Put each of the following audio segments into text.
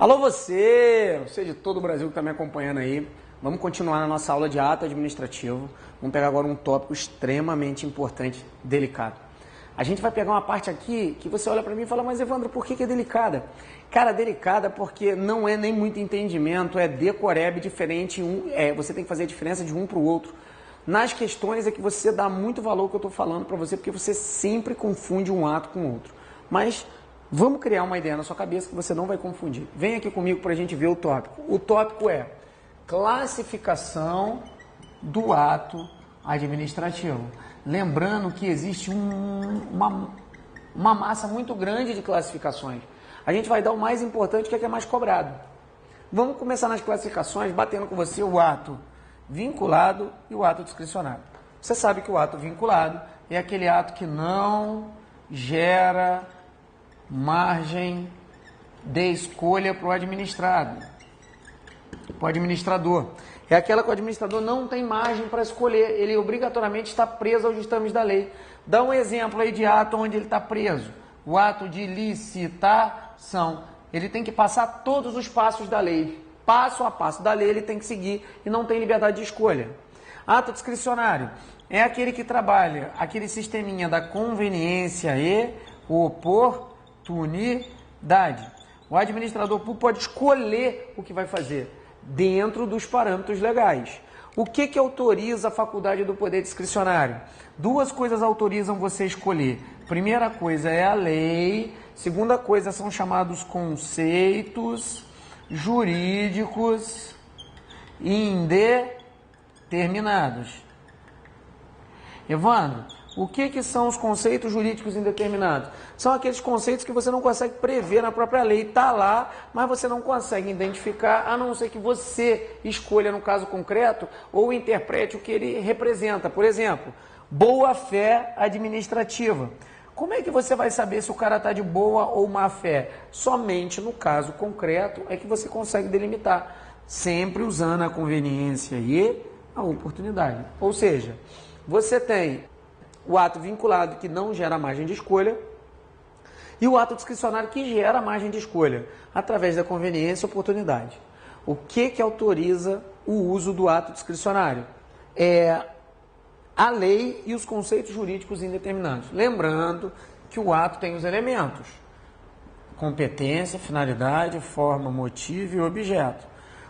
Alô você de todo o Brasil que está me acompanhando aí. Vamos continuar na nossa aula de ato administrativo. Vamos pegar agora um tópico extremamente importante, delicado. A gente vai pegar uma parte aqui que você olha para mim e fala, mas Evandro, por que é delicada? Cara, delicada porque não é nem muito entendimento, é decoreba diferente, você tem que fazer a diferença de um para o outro. Nas questões é que você dá muito valor ao que eu estou falando para você, porque você sempre confunde um ato com o outro. Mas vamos criar uma ideia na sua cabeça que você não vai confundir. Vem aqui comigo para a gente ver o tópico. O tópico é classificação do ato administrativo. Lembrando que existe uma massa muito grande de classificações. A gente vai dar o mais importante, que é mais cobrado. Vamos começar nas classificações, batendo com você o ato vinculado e o ato discricionário. Você sabe que o ato vinculado é aquele ato que não gera margem de escolha para o administrado, para o administrador. É aquela que o administrador não tem margem para escolher, ele obrigatoriamente está preso aos ditames da lei. Dá um exemplo aí de ato onde ele está preso. O ato de licitação. Ele tem que passar todos os passos da lei. Passo a passo da lei ele tem que seguir e não tem liberdade de escolha. Ato discricionário é aquele que trabalha aquele sisteminha da conveniência e oportunidade. O administrador público pode escolher o que vai fazer dentro dos parâmetros legais. O que autoriza a faculdade do poder discricionário? Duas coisas autorizam você escolher. Primeira coisa é a lei, segunda coisa são chamados conceitos jurídicos indeterminados. Evandro, o que são os conceitos jurídicos indeterminados? São aqueles conceitos que você não consegue prever na própria lei. Está lá, mas você não consegue identificar, a não ser que você escolha, no caso concreto, ou interprete o que ele representa. Por exemplo, boa-fé administrativa. Como é que você vai saber se o cara está de boa ou má fé? Somente no caso concreto é que você consegue delimitar, sempre usando a conveniência e a oportunidade. Ou seja, você tem o ato vinculado que não gera margem de escolha e o ato discricionário que gera margem de escolha através da conveniência e oportunidade. O que autoriza o uso do ato discricionário? É a lei e os conceitos jurídicos indeterminados. Lembrando que o ato tem os elementos: competência, finalidade, forma, motivo e objeto.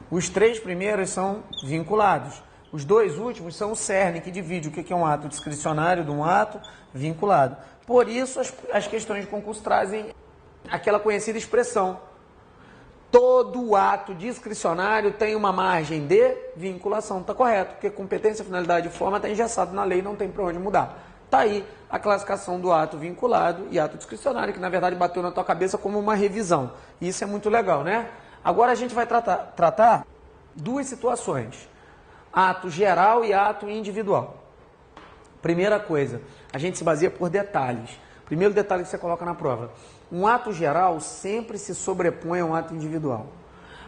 Os três primeiros são vinculados. Os dois últimos são o cerne, que divide o que é um ato discricionário de um ato vinculado. Por isso, as questões de concurso trazem aquela conhecida expressão: todo ato discricionário tem uma margem de vinculação. Está correto, porque competência, finalidade e forma está engessado na lei, não tem para onde mudar. Está aí a classificação do ato vinculado e ato discricionário, que na verdade bateu na tua cabeça como uma revisão. E isso é muito legal, né? Agora a gente vai tratar duas situações: ato geral e ato individual. Primeira coisa, a gente se baseia por detalhes. Primeiro detalhe que você coloca na prova: um ato geral sempre se sobrepõe a um ato individual.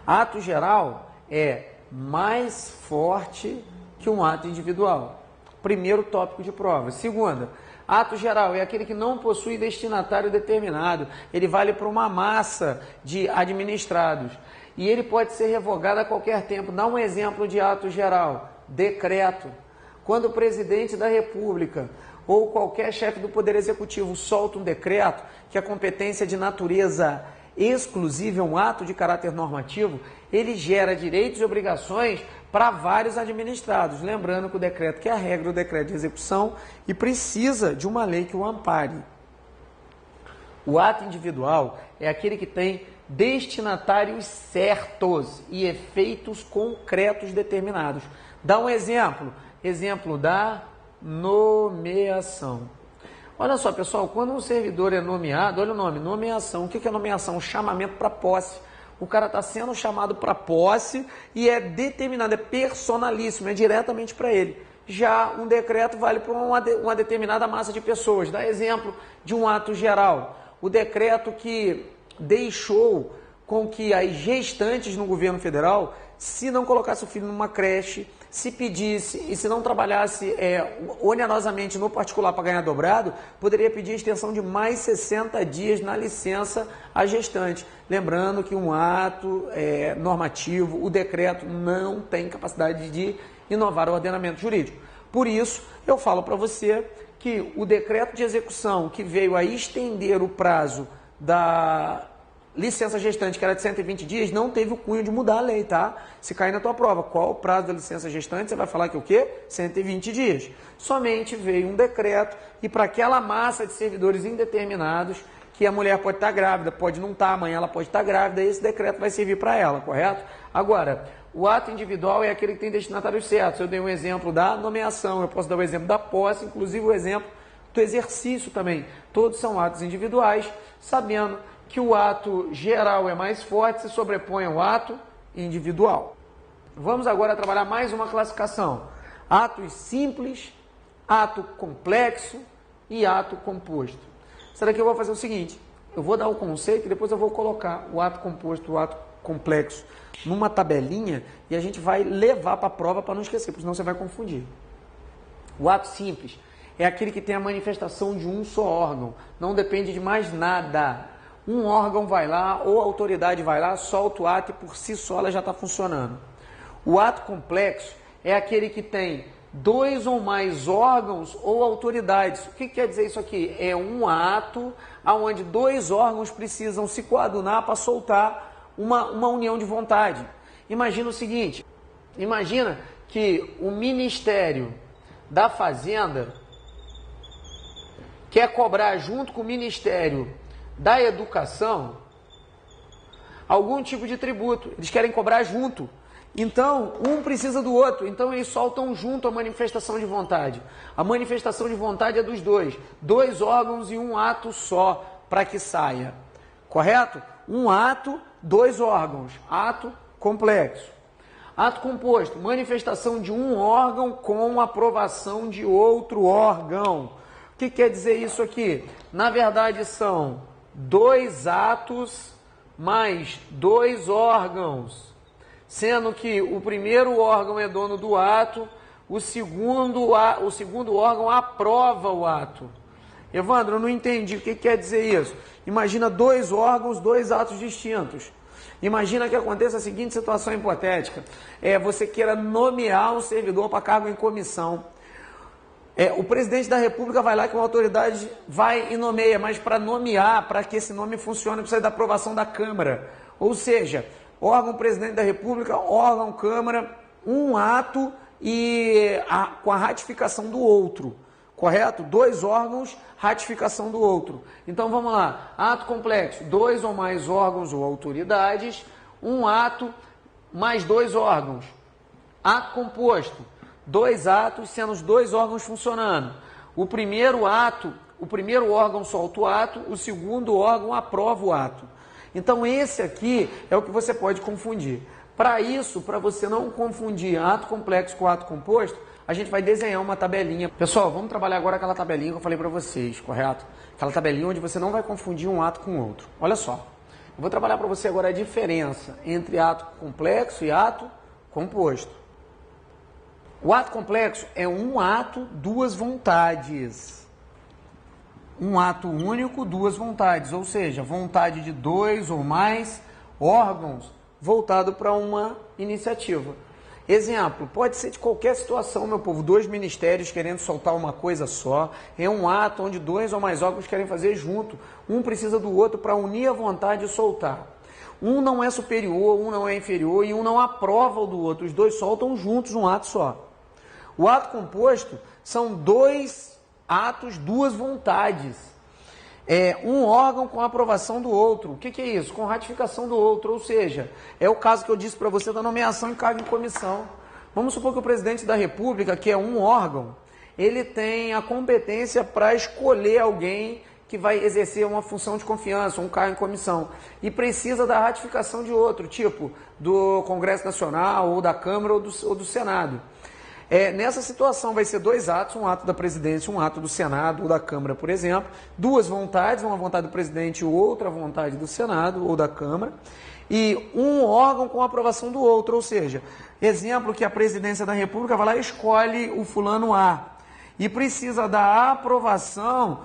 Ato geral é mais forte que um ato individual. Primeiro tópico de prova. Segunda, ato geral é aquele que não possui destinatário determinado. Ele vale para uma massa de administrados. E ele pode ser revogado a qualquer tempo. Dá um exemplo de ato geral: decreto. Quando o presidente da República ou qualquer chefe do Poder Executivo solta um decreto, que a competência de natureza exclusiva é um ato de caráter normativo, ele gera direitos e obrigações para vários administrados. Lembrando que o decreto, que é a regra, o decreto de execução, e precisa de uma lei que o ampare. O ato individual é aquele que tem destinatários certos e efeitos concretos determinados. Dá um exemplo. Exemplo da nomeação. Olha só, pessoal, quando um servidor é nomeado, olha o nome, nomeação. O que é nomeação? Chamamento para posse. O cara está sendo chamado para posse e é determinado, é personalíssimo, é diretamente para ele. Já um decreto vale para uma determinada massa de pessoas. Dá exemplo de um ato geral. O decreto que deixou com que as gestantes no governo federal se não colocasse o filho numa creche, se pedisse e se não trabalhasse onerosamente no particular para ganhar dobrado, poderia pedir extensão de mais 60 dias na licença à gestante. Lembrando que um ato normativo, o decreto, não tem capacidade de inovar o ordenamento jurídico. Por isso, eu falo para você que o decreto de execução que veio a estender o prazo da licença gestante, que era de 120 dias, não teve o cunho de mudar a lei, tá? Se cair na tua prova, qual o prazo da licença gestante, você vai falar que o quê? 120 dias. Somente veio um decreto e para aquela massa de servidores indeterminados, que a mulher pode estar grávida, pode não estar, amanhã ela pode estar grávida, esse decreto vai servir para ela, correto? Agora, o ato individual é aquele que tem destinatários certos. Eu dei um exemplo da nomeação, eu posso dar o exemplo da posse, inclusive o exemplo do exercício também. Todos são atos individuais, sabendo que o ato geral é mais forte, se sobrepõe ao ato individual. Vamos agora trabalhar mais uma classificação. Atos simples, ato complexo e ato composto. Será que eu vou fazer o seguinte? Eu vou dar o conceito e depois eu vou colocar o ato composto, o ato complexo numa tabelinha e a gente vai levar para a prova para não esquecer, porque senão você vai confundir. O ato simples é aquele que tem a manifestação de um só órgão, não depende de mais nada. Um órgão vai lá ou a autoridade vai lá, solta o ato e por si só ela já está funcionando. O ato complexo é aquele que tem dois ou mais órgãos ou autoridades. O que quer dizer isso aqui? É um ato onde dois órgãos precisam se coadunar para soltar uma união de vontade. Imagina o seguinte, imagina que o Ministério da Fazenda quer cobrar junto com o Ministério da Educação algum tipo de tributo. Eles querem cobrar junto. Então, um precisa do outro. Então, eles soltam junto a manifestação de vontade. A manifestação de vontade é dos dois. Dois órgãos e um ato só para que saia. Correto? Um ato, dois órgãos. Ato complexo. Ato composto. Manifestação de um órgão com aprovação de outro órgão. O que quer dizer isso aqui? Na verdade, são dois atos mais dois órgãos. Sendo que o primeiro órgão é dono do ato, o segundo órgão aprova o ato. Evandro, eu não entendi o que quer dizer isso. Imagina dois órgãos, dois atos distintos. Imagina que aconteça a seguinte situação hipotética. Você queira nomear um servidor para cargo em comissão. O presidente da República vai lá que uma autoridade vai e nomeia, mas para nomear, para que esse nome funcione, precisa da aprovação da Câmara. Ou seja, órgão presidente da República, órgão Câmara, um ato e com a ratificação do outro, correto? Dois órgãos, ratificação do outro. Então vamos lá, ato complexo, dois ou mais órgãos ou autoridades, um ato mais dois órgãos. Ato composto, dois atos, sendo os dois órgãos funcionando. O primeiro órgão solta o ato, o segundo órgão aprova o ato. Então esse aqui é o que você pode confundir. Para isso, para você não confundir ato complexo com ato composto, a gente vai desenhar uma tabelinha. Pessoal, vamos trabalhar agora aquela tabelinha que eu falei para vocês, correto? Aquela tabelinha onde você não vai confundir um ato com outro. Olha só, eu vou trabalhar para você agora a diferença entre ato complexo e ato composto. O ato complexo é um ato, duas vontades. Um ato único, duas vontades, ou seja, vontade de dois ou mais órgãos voltado para uma iniciativa. Exemplo, pode ser de qualquer situação, meu povo, dois ministérios querendo soltar uma coisa só, é um ato onde dois ou mais órgãos querem fazer junto, um precisa do outro para unir a vontade e soltar. Um não é superior, um não é inferior e um não aprova o do outro, os dois soltam juntos um ato só. O ato composto são dois atos, duas vontades. Um órgão com aprovação do outro. O que é isso? Com ratificação do outro. Ou seja, é o caso que eu disse para você da nomeação em cargo em comissão. Vamos supor que o presidente da República, que é um órgão, ele tem a competência para escolher alguém que vai exercer uma função de confiança, um cargo em comissão, e precisa da ratificação de outro, tipo do Congresso Nacional, ou da Câmara, ou do Senado. Nessa situação vai ser dois atos, um ato da presidência, um ato do Senado ou da Câmara, por exemplo, duas vontades, uma vontade do presidente e outra vontade do Senado ou da Câmara, e um órgão com a aprovação do outro, ou seja, exemplo que a presidência da República vai lá e escolhe o fulano A, e precisa da aprovação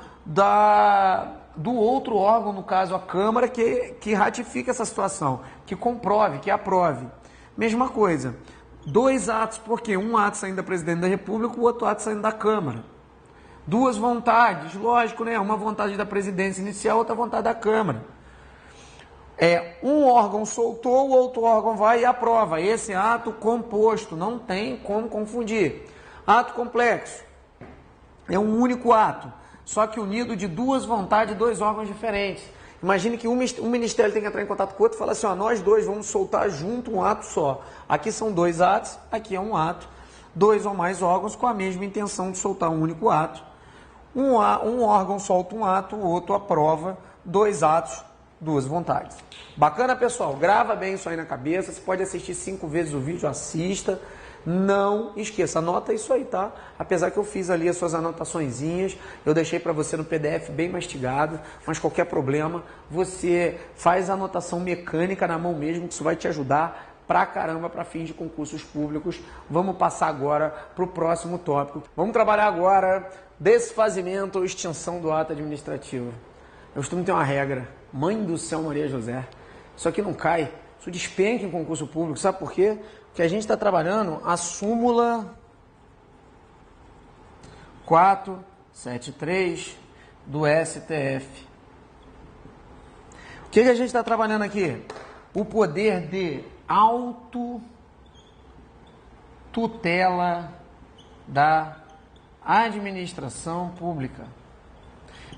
do outro órgão, no caso a Câmara, que ratifique essa situação, que comprove, que aprove. Mesma coisa, dois atos, porque um ato saindo da presidente da República, o outro ato saindo da Câmara. Duas vontades, lógico, né? Uma vontade da presidência inicial, outra vontade da Câmara. Um órgão soltou, o outro órgão vai e aprova. Esse ato composto, não tem como confundir. Ato complexo é um único ato, só que unido de duas vontades de dois órgãos diferentes. Imagine que um ministério tem que entrar em contato com o outro e falar assim, ó, nós dois vamos soltar junto um ato só. Aqui são dois atos, aqui é um ato. Dois ou mais órgãos com a mesma intenção de soltar um único ato. Um órgão solta um ato, o outro aprova, dois atos, duas vontades. Bacana, pessoal? Grava bem isso aí na cabeça. Você pode assistir 5 vezes o vídeo, assista. Não esqueça, anota isso aí, tá? Apesar que eu fiz ali as suas anotaçõezinhas, eu deixei para você no PDF bem mastigado, mas qualquer problema, você faz a anotação mecânica na mão mesmo, que isso vai te ajudar pra caramba para fins de concursos públicos. Vamos passar agora para o próximo tópico. Vamos trabalhar agora desfazimento ou extinção do ato administrativo. Eu costumo ter uma regra, mãe do céu Maria José, isso aqui não cai, isso despenca em concurso público, sabe por quê? Porque a gente está trabalhando a súmula 473 do STF. O que a gente está trabalhando aqui? O poder de autotutela da administração pública.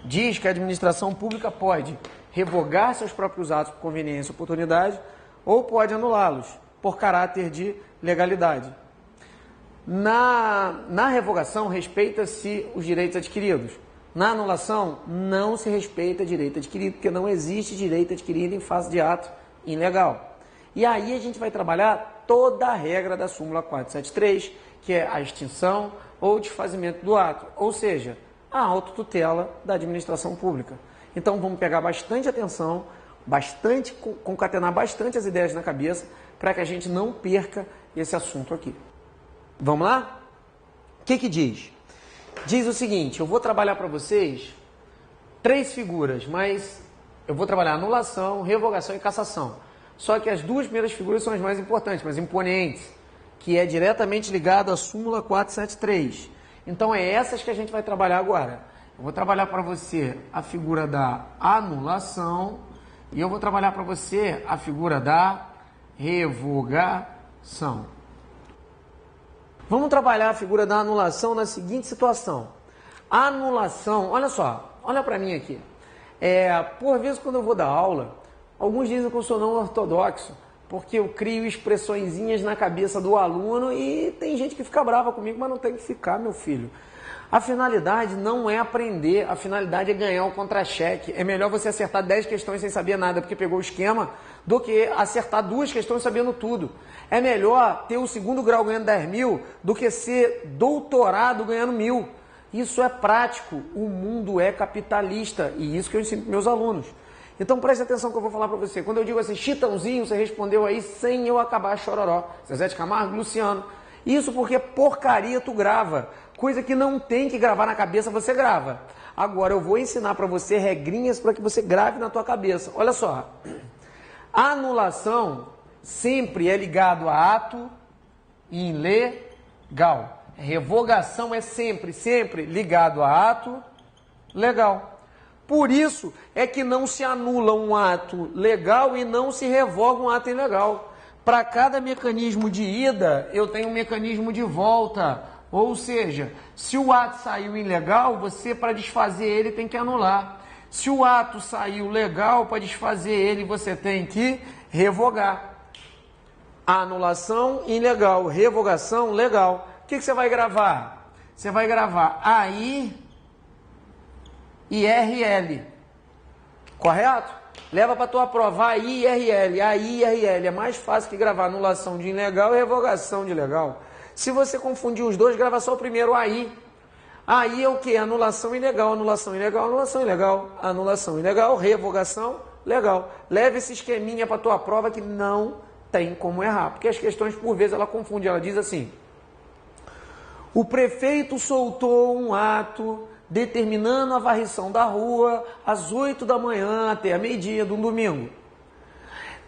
Diz que a administração pública pode revogar seus próprios atos por conveniência ou oportunidade ou pode anulá-los por caráter de legalidade. Na revogação, respeita-se os direitos adquiridos. Na anulação, não se respeita direito adquirido, porque não existe direito adquirido em face de ato ilegal. E aí a gente vai trabalhar toda a regra da súmula 473, que é a extinção ou desfazimento do ato, ou seja, a autotutela da administração pública. Então vamos pegar bastante atenção, concatenar bastante as ideias na cabeça, para que a gente não perca esse assunto aqui. Vamos lá? O que diz? Diz o seguinte, eu vou trabalhar para vocês 3 figuras, mas eu vou trabalhar anulação, revogação e cassação. Só que as 2 primeiras figuras são as mais importantes, mais imponentes, que é diretamente ligado à súmula 473. Então é essas que a gente vai trabalhar agora. Eu vou trabalhar para você a figura da anulação e eu vou trabalhar para você a figura da revogação. Vamos trabalhar a figura da anulação na seguinte situação. A anulação, olha só, olha para mim aqui. Por vezes quando eu vou dar aula, alguns dizem que eu sou não ortodoxo, porque eu crio expressõezinhas na cabeça do aluno e tem gente que fica brava comigo, mas não tem que ficar, meu filho. A finalidade não é aprender, a finalidade é ganhar o contra-cheque. É melhor você acertar 10 questões sem saber nada, porque pegou o esquema, do que acertar 2 questões sabendo tudo. É melhor ter o 2º grau ganhando 10 mil do que ser doutorado ganhando 1000. Isso é prático, o mundo é capitalista e isso que eu ensino para meus alunos. Então preste atenção que eu vou falar para você. Quando eu digo assim, Chitãozinho, você respondeu aí sem eu acabar chororó. Zezé de Camargo, Luciano. Isso porque porcaria tu grava. Coisa que não tem que gravar na cabeça, você grava. Agora eu vou ensinar para você regrinhas para que você grave na tua cabeça. Olha só. A anulação sempre é ligado a ato ilegal. Revogação é sempre ligado a ato legal. Por isso é que não se anula um ato legal e não se revoga um ato ilegal. Para cada mecanismo de ida, eu tenho um mecanismo de volta. Ou seja, se o ato saiu ilegal, você, para desfazer ele, tem que anular. Se o ato saiu legal, para desfazer ele, você tem que revogar. Anulação, ilegal. Revogação, legal. O que você vai gravar? Você vai gravar AI e RL. Correto? Leva para a tua prova AI e RL. AI e RL. É mais fácil que gravar anulação de ilegal e revogação de ilegal. Se você confundir os dois, grava só o primeiro aí. Aí é o que? Anulação ilegal, anulação ilegal, anulação ilegal, anulação ilegal, revogação legal. Leve esse esqueminha para a tua prova que não tem como errar. Porque as questões, por vezes, ela confunde. Ela diz assim: o prefeito soltou um ato determinando a varrição da rua às 8 da manhã até a meio-dia de um domingo.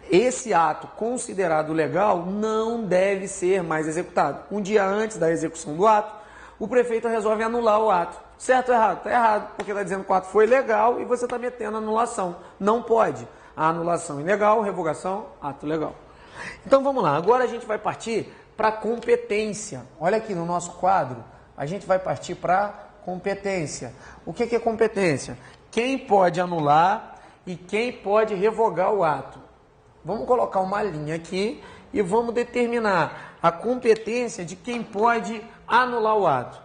Esse ato considerado legal não deve ser mais executado. Um dia antes da execução do ato, o prefeito resolve anular o ato. Certo ou errado? Está errado, porque está dizendo que o ato foi legal e você está metendo anulação. Não pode. A anulação ilegal, revogação, ato legal. Então vamos lá, agora a gente vai partir para competência. Olha aqui no nosso quadro, a gente vai partir para competência. O que é competência? Quem pode anular e quem pode revogar o ato. Vamos colocar uma linha aqui e vamos determinar a competência de quem pode anular o ato.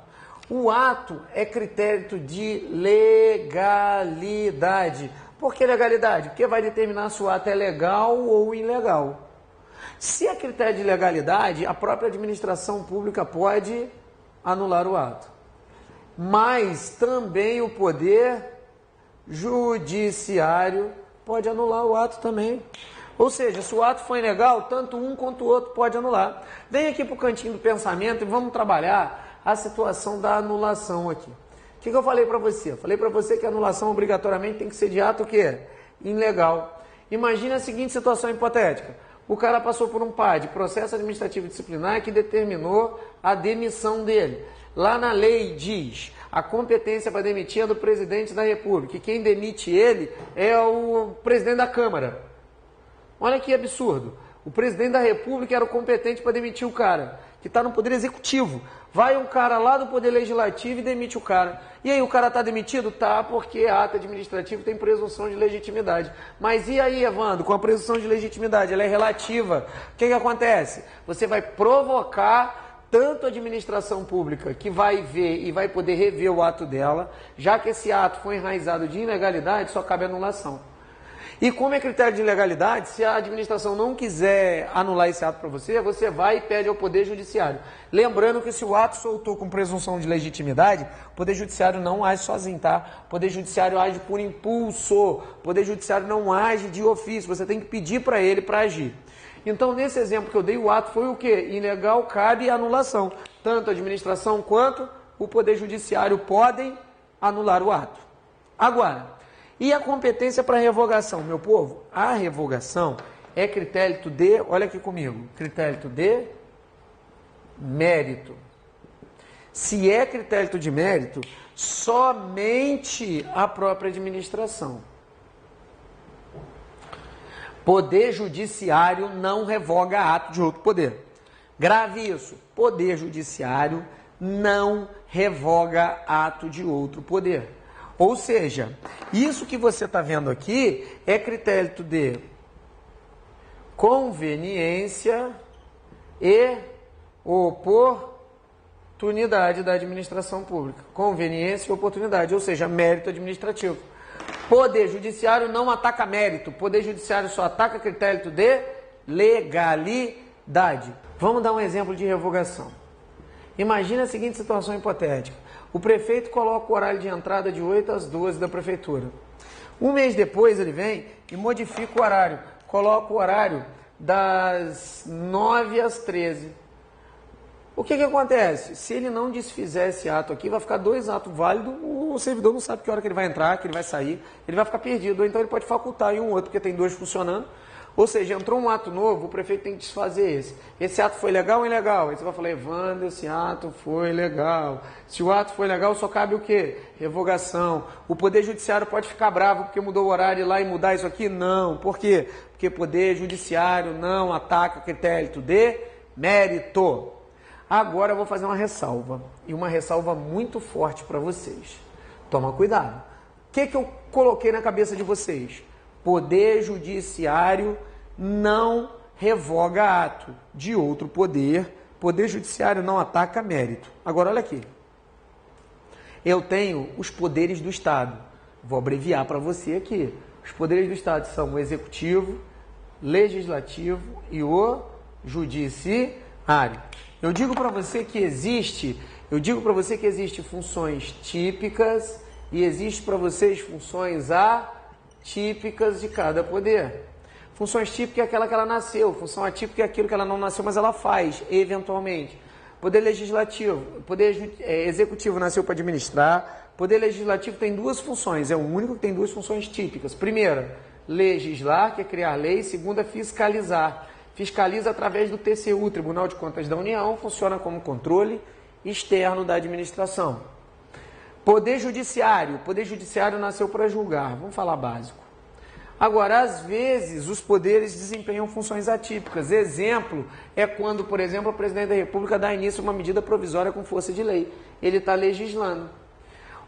O ato é critério de legalidade. Por que legalidade? Porque vai determinar se o ato é legal ou ilegal. Se é critério de legalidade, a própria administração pública pode anular o ato. Mas também o poder judiciário pode anular o ato também. Ou seja, se o ato for ilegal, tanto um quanto o outro pode anular. Vem aqui para o cantinho do pensamento e vamos trabalhar a situação da anulação aqui. O que eu falei para você? Eu falei para você que a anulação obrigatoriamente tem que ser de ato o quê? Ilegal. Imagina a seguinte situação hipotética. O cara passou por um PAD, processo administrativo disciplinar, que determinou a demissão dele. Lá na lei diz, a competência para demitir é do presidente da República, e quem demite ele é o presidente da Câmara. Olha que absurdo. O presidente da República era o competente para demitir o cara, que está no Poder Executivo. Vai um cara lá do Poder Legislativo e demite o cara. E aí, o cara está demitido? Tá, porque ato administrativo tem presunção de legitimidade. Mas e aí, Evandro, com a presunção de legitimidade? Ela é relativa. O que acontece? Você vai provocar tanto a administração pública, que vai ver e vai poder rever o ato dela, já que esse ato foi enraizado de ilegalidade, só cabe anulação. E como é critério de legalidade, se a administração não quiser anular esse ato para você, você vai e pede ao Poder Judiciário. Lembrando que se o ato soltou com presunção de legitimidade, o Poder Judiciário não age sozinho, tá? O Poder Judiciário age por impulso, o Poder Judiciário não age de ofício, você tem que pedir para ele para agir. Então, nesse exemplo que eu dei, o ato foi o quê? Ilegal, cabe anulação. Tanto a administração quanto o Poder Judiciário podem anular o ato. Agora, e a competência para revogação, meu povo? A revogação é critério de, olha aqui comigo, critério de mérito. Se é critério de mérito, somente a própria administração. Poder Judiciário não revoga ato de outro poder. Grave isso. Poder Judiciário não revoga ato de outro poder. Ou seja, isso que você está vendo aqui é critério de conveniência e oportunidade da administração pública. Conveniência e oportunidade, ou seja, mérito administrativo. Poder Judiciário não ataca mérito, Poder Judiciário só ataca critério de legalidade. Vamos dar um exemplo de revogação. Imagina a seguinte situação hipotética. O prefeito coloca o horário de entrada de 8 às 12 da prefeitura. Um mês depois ele vem e modifica o horário. Coloca o horário das 9 às 13. O que acontece? Se ele não desfizer esse ato aqui, vai ficar 2 atos válidos, o servidor não sabe que hora que ele vai entrar, que ele vai sair, ele vai ficar perdido. Ou então ele pode facultar em um outro, porque tem 2 funcionando. Ou seja, entrou um ato novo, o prefeito tem que desfazer esse. Esse ato foi legal ou ilegal? Aí você vai falar, Evandro, esse ato foi legal. Se o ato foi legal, só cabe o quê? Revogação. O Poder Judiciário pode ficar bravo porque mudou o horário lá e mudar isso aqui? Não. Por quê? Porque Poder Judiciário não ataca critério de mérito. Agora eu vou fazer uma ressalva. E uma ressalva muito forte para vocês. Toma cuidado. O que eu coloquei na cabeça de vocês? Poder Judiciário não revoga ato de outro poder. Poder Judiciário não ataca mérito. Agora, olha aqui. Eu tenho os poderes do Estado. Vou abreviar para você aqui. Os poderes do Estado são o Executivo, Legislativo e o Judiciário. Eu digo para você que existe funções típicas e existe para vocês funções atípicas de cada poder. Funções típicas é aquela que ela nasceu, função atípica é aquilo que ela não nasceu, mas ela faz, eventualmente. Poder legislativo, poder executivo nasceu para administrar, poder legislativo tem duas funções, é o único que tem duas funções típicas. Primeira, legislar, que é criar lei. Segunda, fiscalizar. Fiscaliza através do TCU, Tribunal de Contas da União, funciona como controle externo da administração. Poder judiciário nasceu para julgar, vamos falar básico. Agora, às vezes, os poderes desempenham funções atípicas. Exemplo é quando, por exemplo, o presidente da República dá início a uma medida provisória com força de lei. Ele está legislando.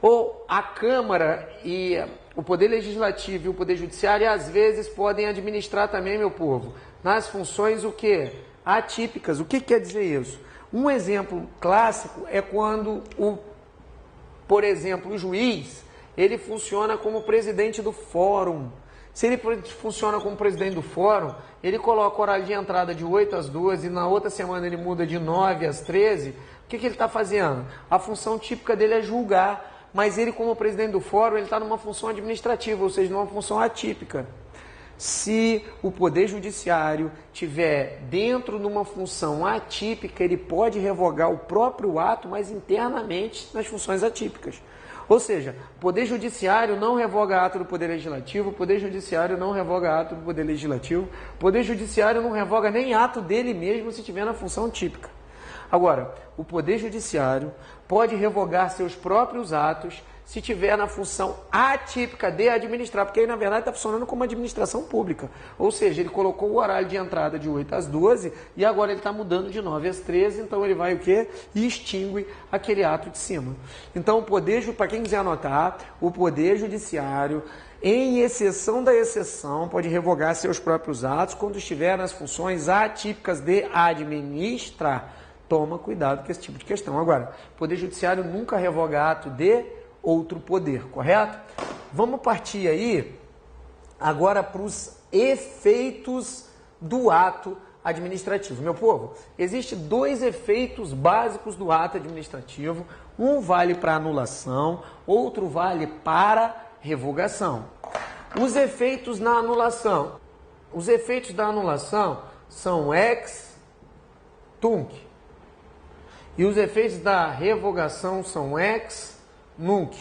Ou a Câmara e o Poder Legislativo e o Poder Judiciário, às vezes, podem administrar também, meu povo, nas funções o quê? Atípicas. O que quer dizer isso? Um exemplo clássico é quando, por exemplo, o juiz, ele funciona como presidente do fórum. Se ele funciona como presidente do fórum, ele coloca o horário de entrada de 8 às 2 e na outra semana ele muda de 9 às 13. O que ele está fazendo? A função típica dele é julgar, mas ele, como presidente do fórum, ele está numa função administrativa, ou seja, numa função atípica. Se o Poder Judiciário tiver dentro de uma função atípica, ele pode revogar o próprio ato, mas internamente nas funções atípicas. Ou seja, o Poder Judiciário não revoga ato do Poder Legislativo, o Poder Judiciário não revoga ato do Poder Legislativo, o Poder Judiciário não revoga nem ato dele mesmo se tiver na função típica. Agora, o Poder Judiciário pode revogar seus próprios atos se tiver na função atípica de administrar, porque aí na verdade está funcionando como administração pública. Ou seja, ele colocou o horário de entrada de 8 às 12 e agora ele está mudando de 9 às 13, então ele vai o quê? E extingue aquele ato de cima. Então o Poder, para quem quiser anotar, o Poder Judiciário, em exceção da exceção, pode revogar seus próprios atos quando estiver nas funções atípicas de administrar. Toma cuidado com esse tipo de questão. Agora, o Poder Judiciário nunca revoga ato de outro poder, correto? Vamos partir aí agora para os efeitos do ato administrativo. Meu povo, existem dois efeitos básicos do ato administrativo. Um vale para anulação, outro vale para revogação. Os efeitos na anulação. Os efeitos da anulação são ex tunc. E os efeitos da revogação são ex nunc. O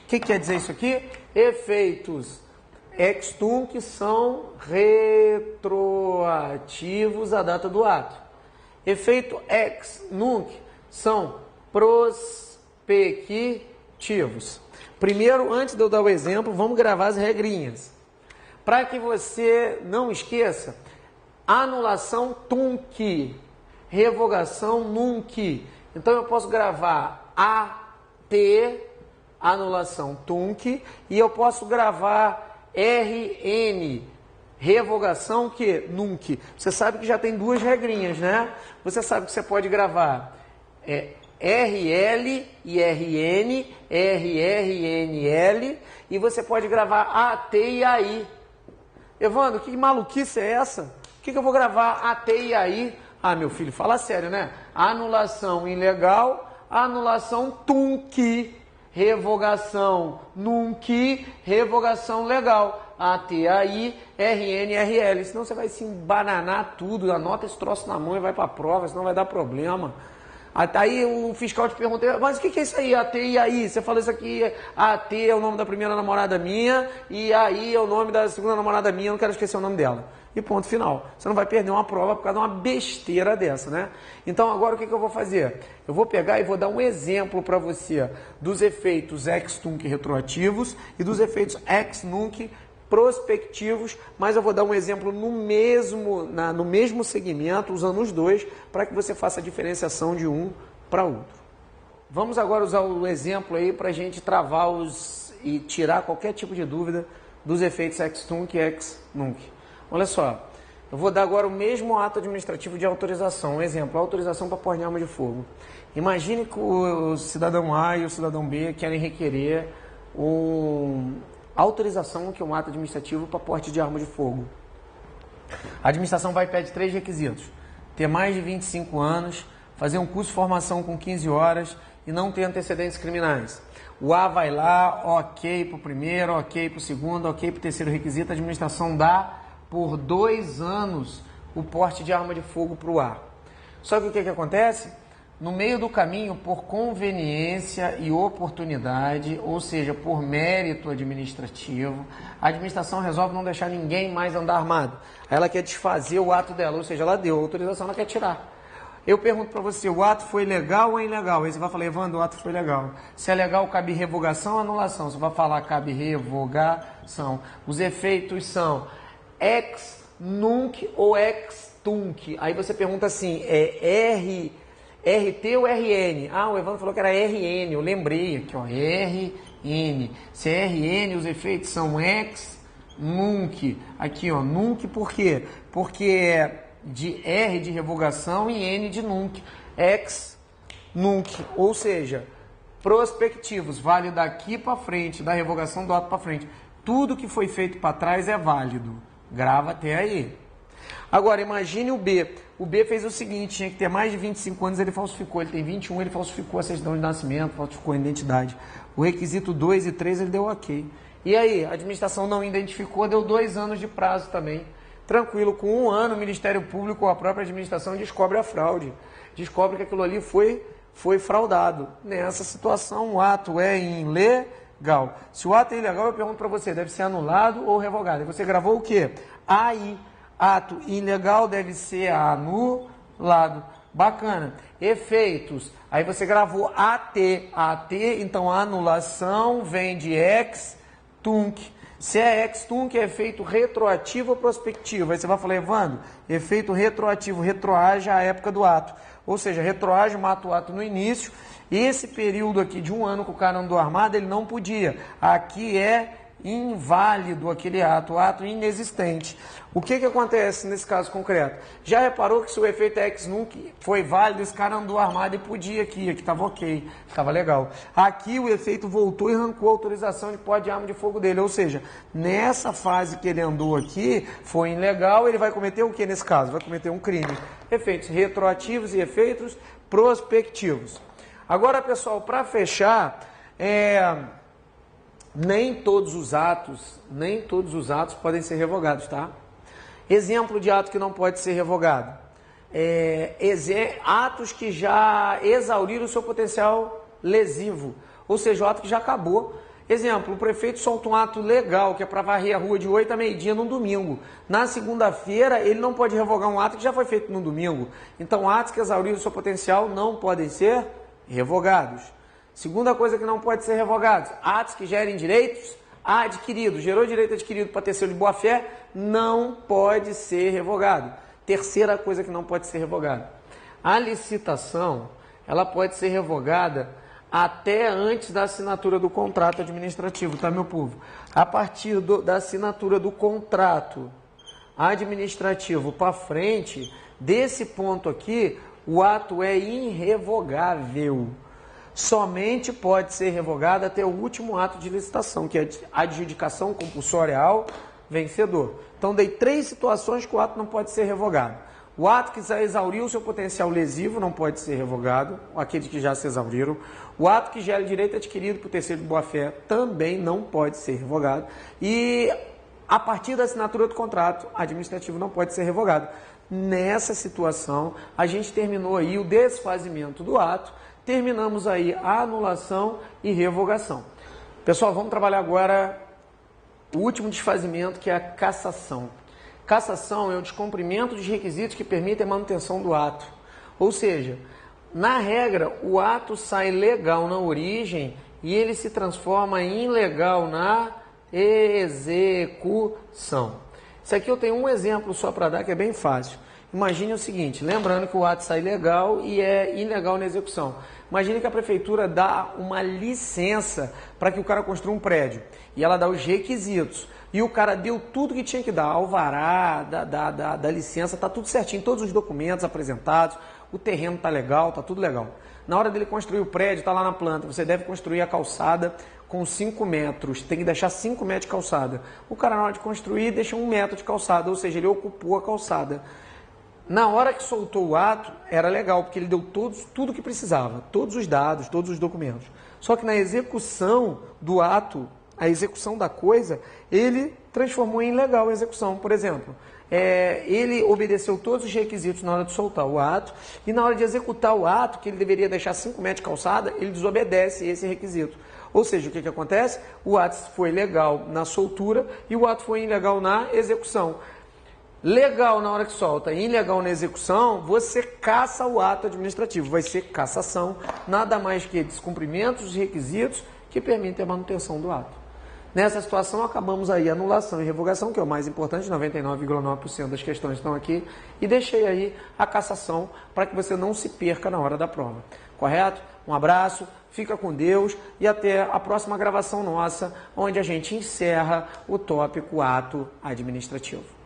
que quer dizer isso aqui? Efeitos ex tunc são retroativos à data do ato. Efeito ex nunc são prospectivos. Primeiro, antes de eu dar o exemplo, vamos gravar as regrinhas. Para que você não esqueça, anulação tunc, revogação nunc. Então eu posso gravar AT, anulação tunc, e eu posso gravar RN, revogação que nunc. Você sabe que já tem duas regrinhas, né? Você sabe que você pode gravar RL e RN, RRNL, e você pode gravar AT e AI. Evandro, que maluquice é essa? O que eu vou gravar AT e AI? Ah, meu filho, fala sério, né? Anulação ilegal, anulação tunc, revogação nunc, revogação legal. ATAI, RN, RL. Senão você vai se embananar tudo, anota esse troço na mão e vai para a prova, senão vai dar problema. Aí o fiscal te pergunta, mas o que é isso aí, AT e AI? Você fala isso aqui, AT é o nome da primeira namorada minha e AI é o nome da segunda namorada minha, eu não quero esquecer o nome dela. E ponto final. Você não vai perder uma prova por causa de uma besteira dessa, né? Então agora o que eu vou fazer? Eu vou pegar e vou dar um exemplo para você dos efeitos ex tunc retroativos e dos efeitos ex nunc prospectivos, mas eu vou dar um exemplo no mesmo segmento, usando os dois, para que você faça a diferenciação de um para outro. Vamos agora usar o exemplo aí para a gente travar e tirar qualquer tipo de dúvida dos efeitos ex tunc e ex nunc. Olha só, eu vou dar agora o mesmo ato administrativo de autorização. Um exemplo, autorização para pôr de arma de fogo. Imagine que o cidadão A e o cidadão B querem requerer autorização, que é um ato administrativo para porte de arma de fogo. A administração vai e pede 3 requisitos: ter mais de 25 anos, fazer um curso de formação com 15 horas e não ter antecedentes criminais. O A vai lá, ok para o primeiro, ok para o segundo, ok para o terceiro requisito. A administração dá por 2 anos o porte de arma de fogo para o A. Só que o que acontece? No meio do caminho, por conveniência e oportunidade, ou seja, por mérito administrativo, a administração resolve não deixar ninguém mais andar armado. Ela quer desfazer o ato dela, ou seja, ela deu a autorização, ela quer tirar. Eu pergunto para você, o ato foi legal ou ilegal? Aí você vai falar, Evandro, o ato foi legal. Se é legal, cabe revogação ou anulação? Você vai falar, cabe revogação. Os efeitos são ex nunc ou ex tunc. Aí você pergunta assim, RT ou RN? Ah, o Evandro falou que era RN, eu lembrei aqui, ó, RN. Se é RN, os efeitos são ex nunc. Aqui, ó, nunc por quê? Porque é de R de revogação e N de nunc, ex nunc, ou seja, prospectivos, vale daqui para frente, da revogação do ato para frente. Tudo que foi feito para trás é válido. Grava até aí. Agora, imagine o B. O B fez o seguinte, tinha que ter mais de 25 anos, ele falsificou. Ele tem 21, ele falsificou a certidão de nascimento, falsificou a identidade. O requisito 2 e 3 ele deu ok. E aí, a administração não identificou, deu 2 anos de prazo também. Tranquilo, com 1 ano o Ministério Público ou a própria administração descobre a fraude. Descobre que aquilo ali foi fraudado. Nessa situação, o ato é ilegal. Se o ato é ilegal, eu pergunto para você, deve ser anulado ou revogado? E você gravou o quê? Aí, ato ilegal deve ser anulado. Bacana. Efeitos. Aí você gravou AT. AT, então a anulação vem de ex tunc. Se é ex tunc, é efeito retroativo ou prospectivo. Aí você vai falar, Evandro, efeito retroativo, retroage à época do ato. Ou seja, retroage, mata o ato no início. Esse período aqui de 1 ano que o cara andou armado, ele não podia. Aqui é inválido aquele ato, o ato inexistente. O que acontece nesse caso concreto? Já reparou que se o efeito ex nunc foi válido, esse cara andou armado e podia aqui estava ok, estava legal. Aqui o efeito voltou e arrancou a autorização de porte de arma de fogo dele, ou seja, nessa fase que ele andou aqui, foi ilegal, ele vai cometer o que nesse caso? Vai cometer um crime. Efeitos retroativos e efeitos prospectivos. Agora, pessoal, para fechar, nem todos os atos podem ser revogados, tá? Exemplo de ato que não pode ser revogado. Atos que já exauriram o seu potencial lesivo, ou seja, o ato que já acabou. Exemplo, o prefeito solta um ato legal, que é para varrer a rua de 8 a meio-dia num domingo. Na segunda-feira, ele não pode revogar um ato que já foi feito no domingo. Então, atos que exauriram o seu potencial não podem ser revogados. Segunda coisa que não pode ser revogado, atos que gerem direitos adquiridos. Gerou direito adquirido para terceiro de boa-fé, não pode ser revogado. Terceira coisa que não pode ser revogada. A licitação, ela pode ser revogada até antes da assinatura do contrato administrativo, tá, meu povo? A partir da assinatura do contrato administrativo para frente, desse ponto aqui, o ato é irrevogável. Somente pode ser revogada até o último ato de licitação, que é a adjudicação compulsória ao vencedor. Então, dei 3 situações que o ato não pode ser revogado. O ato que já exauriu o seu potencial lesivo não pode ser revogado, aqueles que já se exauriram. O ato que gera direito adquirido por terceiro de boa-fé também não pode ser revogado. E, a partir da assinatura do contrato administrativo, não pode ser revogado. Nessa situação, a gente terminou aí o desfazimento do ato, terminamos aí a anulação e revogação. Pessoal, vamos trabalhar agora o último desfazimento, que é a cassação. Cassação é o descumprimento dos requisitos que permitem a manutenção do ato. Ou seja, na regra, o ato sai legal na origem e ele se transforma em ilegal na execução. Isso aqui eu tenho um exemplo só para dar, que é bem fácil. Imagine o seguinte, lembrando que o ato sai legal e é ilegal na execução. Imagine que a prefeitura dá uma licença para que o cara construa um prédio. E ela dá os requisitos. E o cara deu tudo que tinha que dar. Alvará, da licença, está tudo certinho. Todos os documentos apresentados. O terreno está legal, está tudo legal. Na hora dele construir o prédio, está lá na planta. Você deve construir a calçada com 5 metros. Tem que deixar 5 metros de calçada. O cara, na hora de construir, deixa 1 metro de calçada. Ou seja, ele ocupou a calçada. Na hora que soltou o ato, era legal, porque ele deu tudo que precisava, todos os dados, todos os documentos. Só que na execução do ato, a execução da coisa, ele transformou em ilegal a execução. Por exemplo, ele obedeceu todos os requisitos na hora de soltar o ato, e na hora de executar o ato, que ele deveria deixar 5 metros de calçada, ele desobedece esse requisito. Ou seja, o que acontece? O ato foi legal na soltura e o ato foi ilegal na execução. Legal na hora que solta e ilegal na execução, você caça o ato administrativo. Vai ser cassação, nada mais que descumprimento dos requisitos que permitem a manutenção do ato. Nessa situação, acabamos aí anulação e revogação, que é o mais importante, 99,9% das questões estão aqui, e deixei aí a cassação para que você não se perca na hora da prova. Correto? Um abraço, fica com Deus e até a próxima gravação nossa, onde a gente encerra o tópico ato administrativo.